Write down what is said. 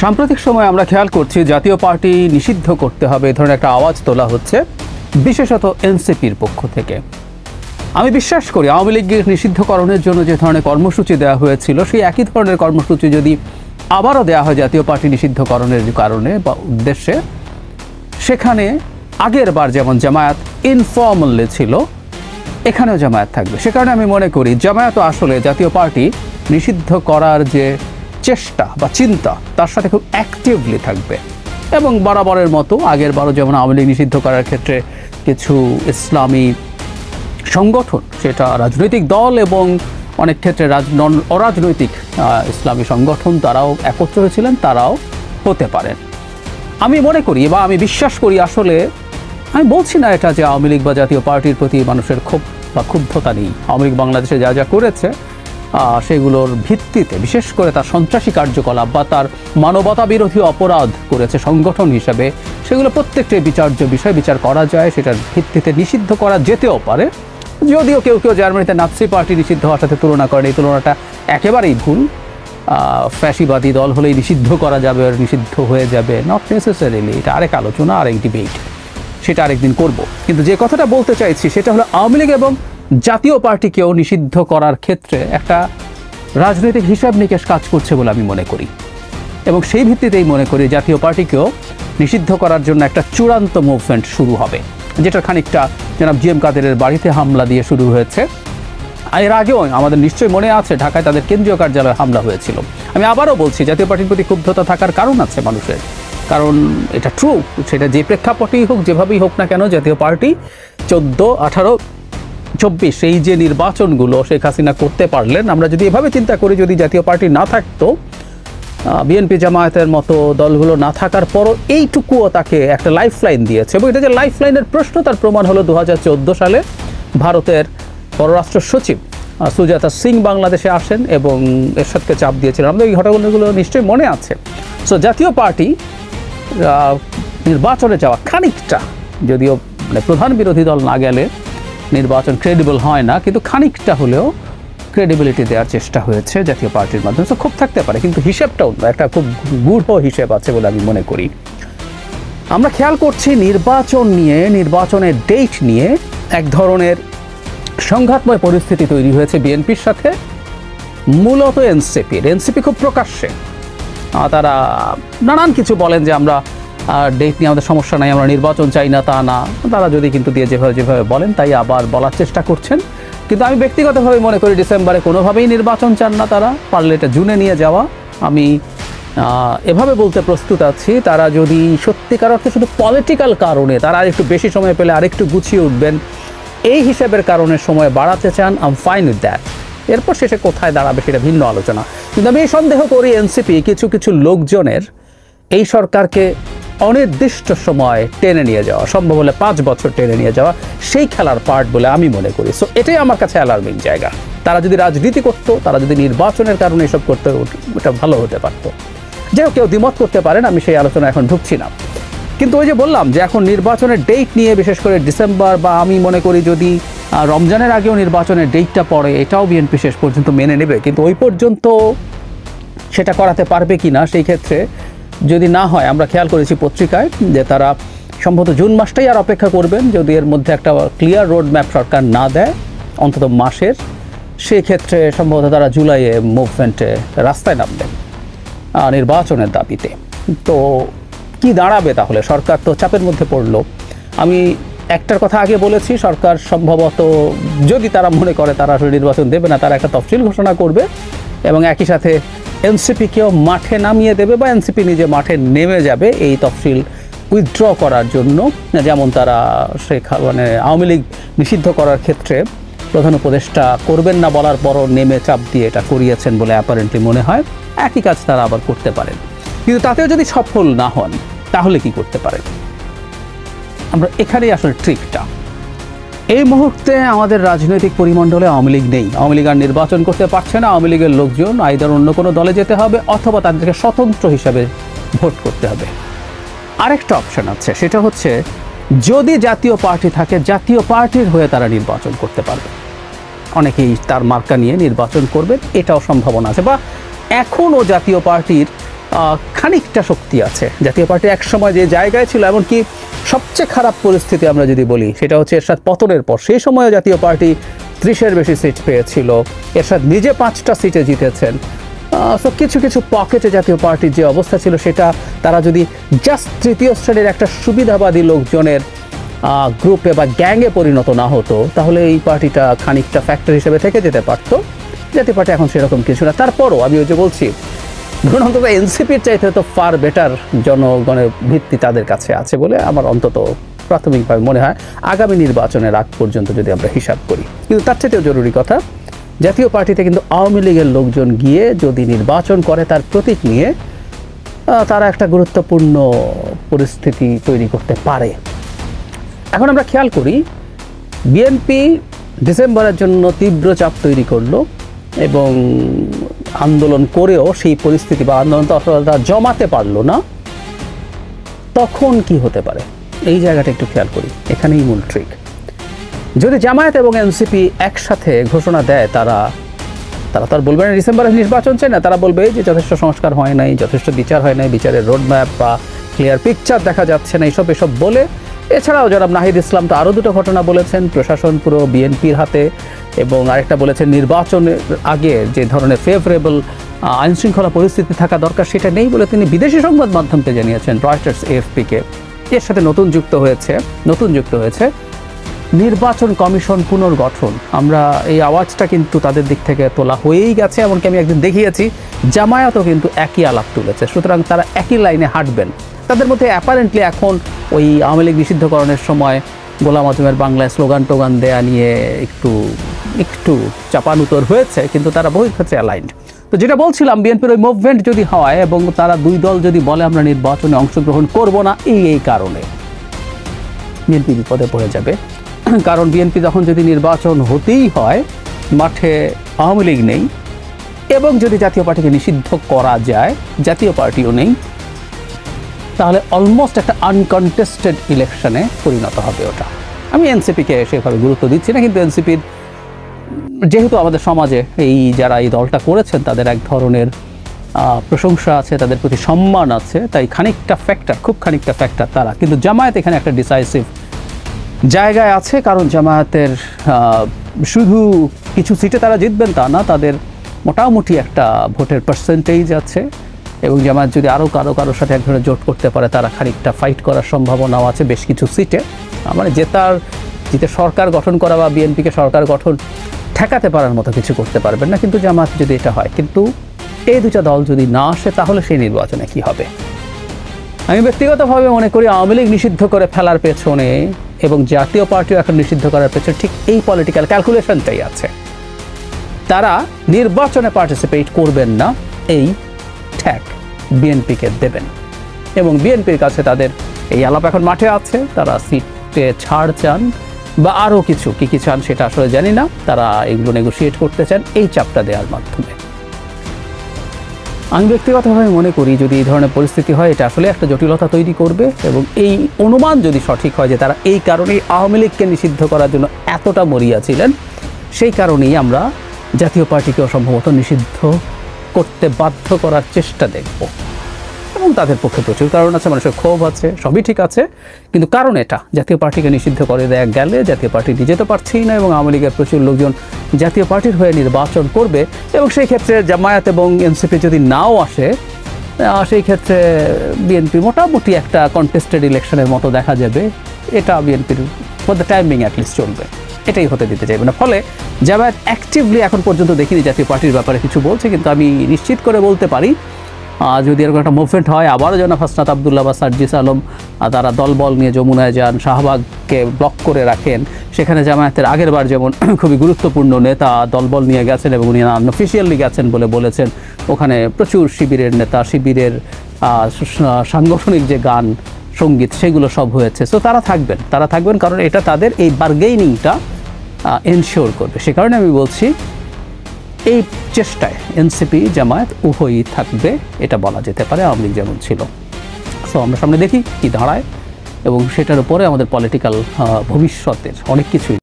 সাম্প্রতিক সময়ে আমরা খেয়াল করছি জাতীয় পার্টি নিষিদ্ধ করতে হবে এই ধরনের একটা আওয়াজ তোলা হচ্ছে, বিশেষত এনসিপির পক্ষ থেকে। আমি বিশ্বাস করি আওয়ামী লীগের নিষিদ্ধকরণের জন্য যে ধরনের কর্মসূচি দেওয়া হয়েছিল সেই একই ধরনের কর্মসূচি যদি আবারও দেওয়া হয় জাতীয় পার্টি নিষিদ্ধকরণের কারণে বা উদ্দেশ্যে, সেখানে আগের বার যেমন জামায়াত ইনফর্মালি ছিল, এখানেও জামায়াত থাকবে। সে কারণে আমি মনে করি জামায়াতও আসলে জাতীয় পার্টি নিষিদ্ধ করার যে চেষ্টা বা চিন্তা তার সাথে খুব অ্যাক্টিভলি থাকবে এবং বরাবরের মতো আগের বারও যেমন আওয়ামী লীগ নিষিদ্ধ করার ক্ষেত্রে কিছু ইসলামী সংগঠন, সেটা রাজনৈতিক দল এবং অনেক ক্ষেত্রে অরাজনৈতিক ইসলামী সংগঠন, তারাও একত্র হয়েছিলেন, তারাও হতে পারেন। আমি মনে করি বা আমি বিশ্বাস করি, আসলে আমি বলছি না এটা যে আওয়ামী লীগ বা জাতীয় পার্টির প্রতি মানুষের ক্ষোভ বা ক্ষুব্ধতা নেই। আওয়ামী লীগ বাংলাদেশে যা যা করেছে সেগুলোর ভিত্তিতে, বিশেষ করে তার সন্ত্রাসী কার্যকলাপ বা তার মানবতা বিরোধী অপরাধ করেছে সংগঠন হিসাবে, সেগুলো প্রত্যেকটাই বিচার্য বিষয়, বিচার করা যায়, সেটার ভিত্তিতে নিষিদ্ধ করা যেতেও পারে। যদিও কেউ কেউ জার্মানিতে নাৎসি পার্টি নিষিদ্ধ হওয়ার সাথে তুলনা করেন, এই তুলনাটা একেবারেই ভুল। ফ্যাসিবাদী দল হলেই নিষিদ্ধ করা যাবে, নিষিদ্ধ হয়ে যাবে, নট নেসেসারিলি। এটা আরেক আলোচনা, আরেক ডিবেট, সেটা আরেকদিন করব। কিন্তু যে কথাটা বলতে চাইছি সেটা হলো আওয়ামী লীগ এবং জাতীয় পার্টিকেও নিষিদ্ধ করার ক্ষেত্রে একটা রাজনৈতিক হিসাব নিকেশ কাজ করছে বলে আমি মনে করি, এবং সেই ভিত্তিতেই মনে করি জাতীয় পার্টিকেও নিষিদ্ধ করার জন্য একটা চূড়ান্ত মুভমেন্ট শুরু হবে, যেটা খানিকটা জনাব জি এম কাদেরের বাড়িতে হামলা দিয়ে শুরু হয়েছে। এর আগেও আমাদের নিশ্চয়ই মনে আছে ঢাকায় তাদের কেন্দ্রীয় কার্যালয়ে হামলা হয়েছিল। আমি আবারও বলছি জাতীয় পার্টির প্রতি ক্ষুব্ধতা থাকার কারণ আছে মানুষের, কারণ এটা ট্রু, সেটা যে প্রেক্ষাপটেই হোক, যেভাবেই হোক না কেন, জাতীয় পার্টি 14, 18, 24 এই যে নির্বাচনগুলো শেখ হাসিনা করতে পারলেন, আমরা যদি এভাবে চিন্তা করি, যদি জাতীয় পার্টি না থাকতো, বিএনপি জামায়াতের মতো দলগুলো না থাকার পরও এইটুকুও তাকে একটা লাইফলাইন দিয়েছে। এবং এটা যে লাইফলাইনের প্রশ্ন তার প্রমাণ হলো 2014 সালে ভারতের পররাষ্ট্র সচিব সুজাতা সিং বাংলাদেশে আসেন এবং এরশাদকে চাপ দিয়েছিলেন। আমাদের এই ঘটনাগুলো নিশ্চয়ই মনে আছে। সো জাতীয় পার্টি নির্বাচনে যাওয়া খানিকটা, যদিও মানে প্রধান বিরোধী দল না গেলে নির্বাচন ক্রেডিবল হয় না, কিন্তু খানিকটা হলেও ক্রেডিবিলিটি দেওয়ার চেষ্টা হয়েছে জাতীয় পার্টির মাধ্যমে। খুব থাকতে পারে, কিন্তু হিসেবটাও একটা খুব গূঢ় হিসেব আছে বলে আমি মনে করি। আমরা খেয়াল করছি নির্বাচন নিয়ে, নির্বাচনের ডেট নিয়ে এক ধরনের সংঘাতময় পরিস্থিতি তৈরি হয়েছে বিএনপির সাথে, মূলত এনসিপি খুব প্রকাশ্যে তারা নানান কিছু বলেন যে আমরা ডেট নিয়ে আমাদের সমস্যা নাই, আমরা নির্বাচন চাই না, তা না। তারা যদি কিন্তু দিয়ে যেভাবে বলেন তাই আবার বলার চেষ্টা করছেন। কিন্তু আমি ব্যক্তিগতভাবে মনে করি ডিসেম্বরে কোনোভাবেই নির্বাচন চান না তারা, পারলে এটা জুনে নিয়ে যাওয়া। আমি এভাবে বলতে প্রস্তুত আছি, তারা যদি সত্যিকার অর্থে শুধু পলিটিক্যাল কারণে তারা আরেকটু বেশি সময় পেলে আরেকটু গুছিয়ে উঠবেন, এই হিসেবের কারণে সময় বাড়াতে চান, I am fine with that. এরপর শেষে কোথায় দাঁড়াবে সেটা ভিন্ন আলোচনা। কিন্তু আমি এই সন্দেহ করি এনসিপি কিছু লোকজনের এই সরকারকে অনির্দিষ্ট সময় টেনে নিয়ে যাওয়া, সম্ভব হলে 5 বছর টেনে নিয়ে যাওয়া, সেই খেলার পার্ট বলে আমি মনে করি। সো এটাই আমার কাছে অ্যালার্মিং জায়গা। তারা যদি রাজনীতি করতো, তারা যদি নির্বাচনের কারণে এসব করতে, ওটা ভালো হতে পারতো। যাই হোক, কেউ দ্বিমত করতে পারেন, আমি সেই আলোচনা এখন ঢুকছি না। কিন্তু ওই যে বললাম যে এখন নির্বাচনের ডেট নিয়ে, বিশেষ করে ডিসেম্বর বা আমি মনে করি যদি রমজানের আগেও নির্বাচনের ডেটটা পড়ে, এটাও বিএনপি শেষ পর্যন্ত মেনে নেবে। কিন্তু ওই পর্যন্ত সেটা করাতে পারবে কি না, সেই ক্ষেত্রে যদি না হয়, আমরা খেয়াল করেছি পত্রিকায় যে তারা সম্ভবত জুন মাসটাই আর অপেক্ষা করবেন, যদি এর মধ্যে একটা ক্লিয়ার রোড ম্যাপ সরকার না দেয় অন্তত মাসের, সেই ক্ষেত্রে সম্ভবত তারা জুলাইয়ে মুভমেন্টে রাস্তায় নামবেন নির্বাচনের দাবিতে। তো কি দাঁড়াবে তাহলে? সরকার তো চাপের মধ্যে পড়লো। আমি একটার কথা আগে বলেছি, সরকার সম্ভবত যদি তারা মনে করে তারা আসলে নির্বাচন দেবে না, তারা একটা তফসিল ঘোষণা করবে এবং একই সাথে এনসিপিকেও মাঠে নামিয়ে দেবে বা এনসিপি নিজে মাঠে নেমে যাবে এই তফসিল উইথড্র করার জন্য। যেমন তারা মানে আওয়ামী লীগ নিষিদ্ধ করার ক্ষেত্রে প্রধান উপদেষ্টা করবেন না বলার পরও নেমে চাপ দিয়ে এটা করিয়েছেন বলে অ্যাপারেন্টলি মনে হয়, একই কাজ তারা আবার করতে পারেন। কিন্তু তাতেও যদি সফল না হন তাহলে কি করতে পারেন? আমরা এখানেই আসলে ট্রিকটা। এই মুহূর্তে আমাদের রাজনৈতিক পরিমণ্ডলে আওয়ামী লীগ নেই, আওয়ামী লীগ আর নির্বাচন করতে পারছে না। আওয়ামী লীগের লোকজন আইদার অন্য কোনো দলে যেতে হবে অথবা তাদেরকে স্বতন্ত্র হিসাবে ভোট করতে হবে। আরেকটা অপশন আছে, সেটা হচ্ছে যদি জাতীয় পার্টি থাকে, জাতীয় পার্টির হয়ে তারা নির্বাচন করতে পারবে। অনেকেই তার মার্কা নিয়ে নির্বাচন করবেন, এটাও সম্ভাবনা আছে। বা এখনও জাতীয় পার্টির খানিকটা শক্তি আছে। জাতীয় পার্টি একসময় যে জায়গায় ছিল, এমনকি সবচেয়ে খারাপ পরিস্থিতি আমরা যদি বলি সেটা হচ্ছে এরশাদ পতনের পর, সেই সময় জাতীয় পার্টি 30-এর বেশি সিট পেয়েছিল, এরশাদ নিজে 5টা সিটে জিতেছেন। সো কিছু কিছু পকেটে জাতীয় পার্টির যে অবস্থা ছিল সেটা তারা যদি জাস্ট তৃতীয় শ্রেণীর একটা সুবিধাবাদী লোকজনের গ্রুপে বা গ্যাংয়ে পরিণত না হতো, তাহলে এই পার্টিটা খানিকটা ফ্যাক্টর হিসেবে থেকে যেতে পারত। জাতীয় পার্টি এখন সেরকম কিছু না। তারপরও আমি ওই যে বলছি, ধরুন অন্তত এনসিপির চাইতে তো ফার বেটার জনগণের ভিত্তি তাদের কাছে আছে বলে আমার অন্তত প্রাথমিকভাবে মনে হয়, আগামী নির্বাচনের আগ পর্যন্ত যদি আমরা হিসাব করি। কিন্তু তার চাইতেও জরুরি কথা, জাতীয় পার্টিতে কিন্তু আওয়ামী লীগের লোকজন গিয়ে যদি নির্বাচন করে তার প্রতীক নিয়ে, তারা একটা গুরুত্বপূর্ণ পরিস্থিতি তৈরি করতে পারে। এখন আমরা খেয়াল করি, বিএনপি ডিসেম্বরের জন্য তীব্র চাপ তৈরি করলো এবং আন্দোলন করেও সেই পরিস্থিতি বা আন্দোলনটা জমাতে পারলো না। তখন কি হতে পারে এই জায়গাটা একটু খেয়াল করি, এখানেই মূল ট্রিক। যদি জামায়াত এবং এনসিপি একসাথে ঘোষণা দেয়, তারা তার বলবে না ডিসেম্বরে নির্বাচন চাই না, তারা বলবে যে যথেষ্ট সংস্কার হয় নাই, যথেষ্ট বিচার হয় নাই, বিচারের রোডম্যাপ বা ক্লিয়ার পিকচার দেখা যাচ্ছে না, এসব বলে। এছাড়াও জনাব নাহিদ ইসলাম তো আরও দুটো ঘটনা বলেছেন, প্রশাসন পুরো বিএনপির হাতে, এবং আরেকটা বলেছেন নির্বাচনের আগে যে ধরনের ফেভারেবল আইনশৃঙ্খলা পরিস্থিতি থাকা দরকার সেটা নেই বলে তিনি বিদেশি সংবাদ মাধ্যমকে জানিয়েছেন, রয়টার্স, এএফপিকে। এর সাথে নতুন যুক্ত হয়েছে নির্বাচন কমিশন পুনর্গঠন। আমরা এই আওয়াজটা কিন্তু তাদের দিক থেকে তোলা হয়েই গেছে, এমনকি আমি একদিন দেখিয়েছি জামায়াতও কিন্তু একই আলাপ তুলেছে। সুতরাং তারা একই লাইনে হাঁটবেন। তাদের মধ্যে অ্যাপারেন্টলি এখন ওই আওয়ামী লীগ নিষিদ্ধকরণের সময় গোলাম আজমের বাংলায় স্লোগান টোগান দেয়া নিয়ে একটু চাপানুতর হয়েছে, কিন্তু তারা বহু ক্ষেত্রে অ্যালাইন্ড। তো যেটা বলছিলাম, বিএনপির ওই মুভমেন্ট যদি হয় এবং তারা দুই দল যদি বলে আমরা নির্বাচনে অংশগ্রহণ করব না, এই কারণে বিএনপি বিপদে পড়ে যাবে। কারণ বিএনপি যখন যদি নির্বাচন হতেই হয়, মাঠে আওয়ামী লীগ নেই, এবং যদি জাতীয় পার্টিকে নিষিদ্ধ করা যায়, জাতীয় পার্টিও নেই, তাহলে অলমোস্ট একটা আনকন্টেস্টেড ইলেকশনে পরিণত হবে ওটা। আমি এনসিপিকে সেভাবে গুরুত্ব দিচ্ছি না, কিন্তু এনসিপির যেহেতু আমাদের সমাজে যারা এই দলটা করেছেন তাদের এক ধরনের প্রশংসা আছে, তাদের প্রতি সম্মান আছে, তাই খুব খানিকটা ফ্যাক্টর তারা। কিন্তু জামায়াত এখানে একটা ডিসাইসিভ জায়গায় আছে, কারণ জামায়াতের শুধু কিছু সিটে তারা জিতবেন তা না, তাদের মোটামুটি একটা ভোটের পার্সেন্টেজ আছে, এবং জামায়াত যদি আরও কারোর সাথে এক ধরনের জোট করতে পারে, তারা খানিকটা ফাইট করার সম্ভাবনাও আছে বেশ কিছু সিটে। মানে জিতে সরকার গঠন করা বা বিএনপিকে সরকার গঠন ঠেকাতে পারার মতো কিছু করতে পারবেন না, কিন্তু জামায়াত যদি এটা হয়। কিন্তু এই দুটা দল যদি না আসে, তাহলে সেই নির্বাচনে কি হবে? আমি ব্যক্তিগতভাবে মনে করি আওয়ামী লীগ নিষিদ্ধ করে ফেলার পেছনে এবং জাতীয় পার্টিও এখন নিষিদ্ধ করার পেছনে ঠিক এই পলিটিক্যাল ক্যালকুলেশনটাই আছে। তারা নির্বাচনে পার্টিসিপেট করবেন না, এই ঠ্যাক বিএনপিকে দেবেন, এবং বিএনপির কাছে তাদের এই আলাপ এখন মাঠে আছে। তারা সিটে ছাড় চান বা আরও কিছু কী চান সেটা আসলে জানি না, তারা এগুলো নেগোশিয়েট করতে চান এই চাপটা দেওয়ার মাধ্যমে। আমি ব্যক্তিগতভাবে মনে করি যদি এই ধরনের পরিস্থিতি হয়, এটা আসলে একটা জটিলতা তৈরি করবে, এবং এই অনুমান যদি সঠিক হয় যে তারা এই কারণেই আওয়ামী লীগকে নিষিদ্ধ করার জন্য এতটা মরিয়া ছিলেন, সেই কারণেই আমরা জাতীয় পার্টিকেও সম্ভবত নিষিদ্ধ করতে বাধ্য করার চেষ্টা দেখব। এবং তাদের পক্ষে প্রচুর কারণ আছে, মানুষের ক্ষোভ আছে, সবই ঠিক আছে, কিন্তু কারণ এটা জাতীয় পার্টিকে নিষিদ্ধ করে দেয়া গেলে জাতীয় পার্টি নিজে তো পারছেই না, এবং আওয়ামী লীগের প্রচুর লোকজন জাতীয় পার্টির হয়ে নির্বাচন করবে, এবং সেই ক্ষেত্রে জামায়াত এবং এনসিপি যদি নাও আসে, সেই ক্ষেত্রে বিএনপি মোটামুটি একটা কন্টেস্টেড ইলেকশনের মতো দেখা যাবে। এটা বিএনপির ফর দ্য টাইমিং অ্যাটলিস্ট চলবে, এটাই হতে দিতে চাইবে না। ফলে জামায়াত অ্যাক্টিভলি এখন পর্যন্ত দেখিনি জাতীয় পার্টির ব্যাপারে কিছু বলছে, কিন্তু আমি নিশ্চিত করে বলতে পারি যদি এরকম একটা মুভমেন্ট হয়, আবারও যেন হাসনাত আবদুল্লাহ বা সার্জিস আলম তারা দলবল নিয়ে যমুনায় যান, শাহবাগকে ব্লক করে রাখেন, সেখানে জামায়াতের আগের বার যেমন খুবই গুরুত্বপূর্ণ নেতা দলবল নিয়ে গেছেন এবং উনি আনঅফিসিয়ালি গেছেন বলে বলেছেন, ওখানে প্রচুর শিবিরের নেতা, শিবিরের সাংগঠনিক যে গান সঙ্গীত সেগুলো সব হয়েছে। সো তারা থাকবেন কারণ এটা তাদের এই বার্গেইনিংটা এনশিওর করবে। সে কারণে আমি বলছি এই চেষ্টায় এনসিপি জামায়াত উভয়ই থাকবে, এটা বলা যেতে পারে, আওয়ামী লীগ যেমন ছিল। সো আমরা সামনে দেখি কি দাঁড়ায়, এবং সেটার উপরে আমাদের পলিটিক্যাল ভবিষ্যতের অনেক কিছুই